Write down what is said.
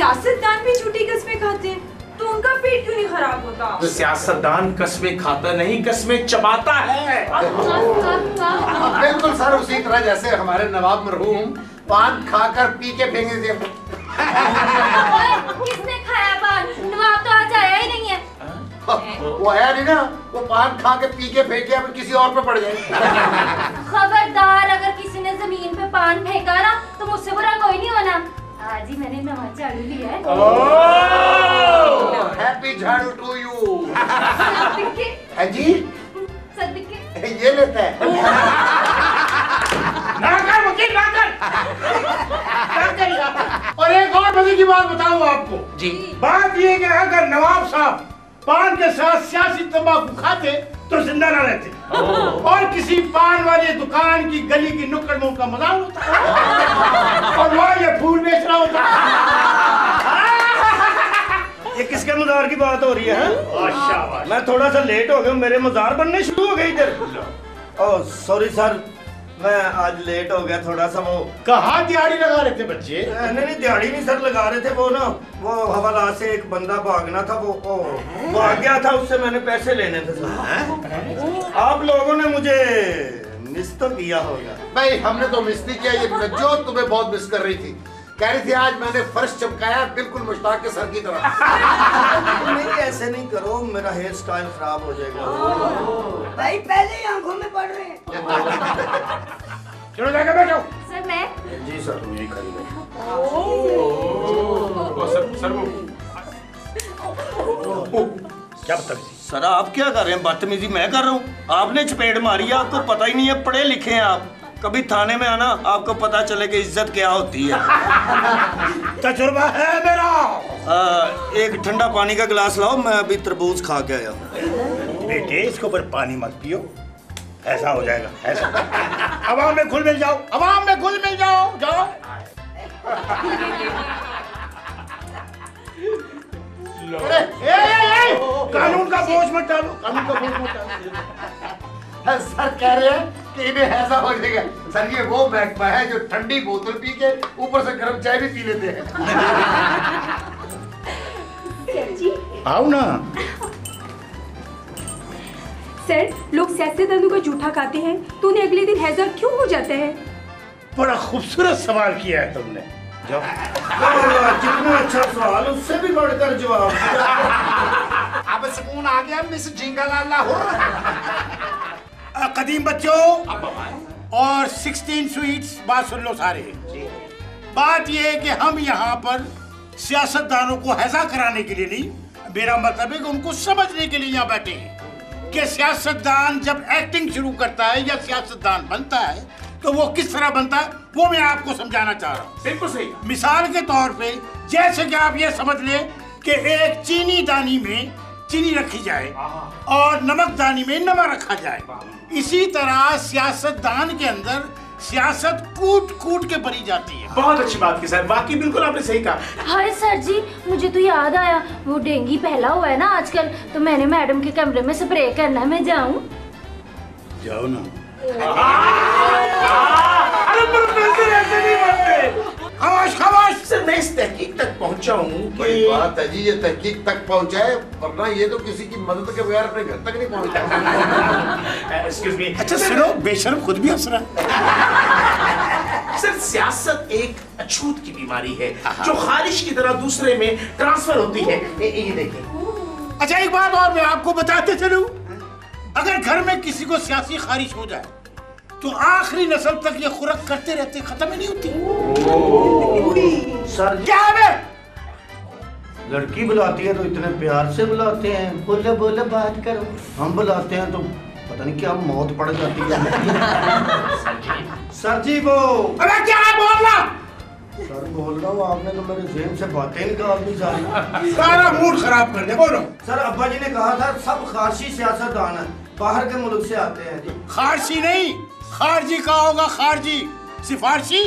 सियासतदान भी झूठी कस्में खाते हैं, तो उनका पेट क्यों नहीं खराब होता? तो सियासतदान कस्में खाता नहीं, कस्में चबाता है। बिल्कुल सर, उसी तरह जैसे हमारे नवाब मरहूम पान खाकर पी के फेंक दिए। किसने खाया पान? नवाब तो आज आया ही नहीं है। वो आया नहीं ना, वो पान खा के पी के फेंक गया, किसी और पे पड़ जाए। खबरदार, अगर किसी ने जमीन पे पान फेंका ना तो मुझसे बुरा कोई नहीं होना। आज ही मैंने नवा झाड़ू लिया है। हैप्पी झाड़ू टू यू। सदके जी सदके ये लेता है। ना कर वकील, ना कर। और एक और मजे की बात बताऊं आपको जी। बात ये कि अगर नवाब साहब पान के साथ सियासी तंबाकू खाते तो जिंदा न रहते, और किसी पान वाली दुकान की गली की नुक्कड़ में उनका मजाक होता और वहाँ ये फूल बेच रहा होता। ये किसके मजार की बात हो रही है? मैं थोड़ा सा लेट हो गया, मेरे मजार बनने शुरू हो गए इधर। ओह सॉरी सर, मैं आज लेट हो गया थोड़ा सा। वो कहाँ दिहाड़ी लगा रहे थे बच्चे? नहीं दिहाड़ी नहीं सर लगा रहे थे, वो ना वो हवाला से एक बंदा भागना था, वो भाग गया था, उससे मैंने पैसे लेने थे सर। आप लोगों ने मुझे मिस तो किया होगा। भाई हमने तो मिस नहीं किया, ये जो तुम्हें बहुत मिस कर रही थी, कह रही थी आज मैंने फर्श चमकाया बिल्कुल मुश्ताक के सर की तरह। नहीं ऐसे नहीं करो, मेरा हेयर स्टाइल खराब हो जाएगा। भाई पहले ही आंखों में पड़ रहे हैं। चलो जाके बैठो। सर मैं जी सर, तुम यही खड़ी क्या बदतमीजी? सर आप क्या कर रहे हैं? बदतमीजी मैं कर रहा हूँ? आपने चपेट मारी है, आपको पता ही नहीं है, पढ़े लिखे हैं आप। कभी थाने में आना, आपको पता चले कि इज्जत क्या होती है। तजुर्बा है मेरा। एक ठंडा पानी का गिलास लाओ, मैं अभी तरबूज खा के आया हूँ। बेटे इसके ऊपर पानी मत पियो, ऐसा हो जाएगा ऐसा। अवाम में घुल मिल जाओ, अवाम में घुल मिल जाओ, जाओ। कानून का बोझ मत डालो, कानून का बोझ मत डालो। सर कह रहे हैं कि इन्हें ऐसा हो जाएगा। सर ये वो महकमा है जो ठंडी बोतल पी के ऊपर से गर्म चाय भी पी लेते हैं। आओ ना। सर लोग सियासतदानों का जूठा खाते हैं तो उन्हें अगले दिन हैजा क्यों हो जाता है? बड़ा खूबसूरत सवाल किया है तुमने। कितना अच्छा सवाल, उससे भी बढ़कर जवाब। अब सुकून आ गया मिस जिंगालाल लाहौर। कदीम बच्चों और 16 स्वीट्स, बात सुन लो सारे। बात यह है कि हम यहाँ पर सियासतदानों को हैजा कराने के लिए नहीं, मेरा मतलब है कि उनको समझने के लिए यहाँ बैठे हैं कि सियासतदान जब एक्टिंग शुरू करता है या सियासतदान बनता है तो वो किस तरह बनता है, वो मैं आपको समझाना चाह रहा हूँ। बिल्कुल सही। मिसाल के तौर पे जैसे कि आप ये समझ लें कि एक चीनी दानी में चीनी रखी जाए और नमक दानी में नमक रखा जाए, इसी तरह सियासतदान के अंदर सियासत कूट कूट के भरी जाती है। बहुत अच्छी बात की सर, वाकई बिल्कुल आपने सही कहा। हाय सर जी, मुझे तो याद आया, वो डेंगू फैला हुआ है ना आजकल, तो मैंने मैडम के कमरे में स्प्रे करना है। मैं जाऊं? जाओ ना। अरे प्रोफेसर ऐसे नहीं बनते। खामोश खामोश। सर मैं इस तहकीक तक पहुंचा हूँ बड़ी बात है जी, ये तहकीक तक पहुंचाए, वरना ये तो किसी की मदद के बगैर अपने घर तक नहीं पहुंचा। Excuse me. अच्छा सुनो, बेशर्म खुद भी हंस रहा है। सर सियासत एक अछूत की बीमारी है जो खारिश की तरह दूसरे में ट्रांसफर होती है। ये देखिए। अच्छा एक बात और मैं आपको बताते चलूं, अगर घर में किसी को सियासी खारिश हो जाए तो आखिरी नस्ल तक ये खुरक करते रहते, खत्म ही नहीं होती। सर क्या है? लड़की बुलाती है तो इतने प्यार से बुलाते हैं, बोले बोले बात करो। हम बुलाते हैं तो पता नहीं क्या मौत पड़ जाती है। सर जी वो अरे क्या है बोलना? सर बोल रहा हूँ, आपने तो मेरे जेब से बातें निकाल दी सारी। सारा मूड खराब कर दे। बोलो। सर अब्बा जी ने कहा था सब खारशी सियासतदान है, बाहर के मुल्क से आते हैं जी। खारसी नहीं, खारजी कहा होगा, खारजी सिफारशी।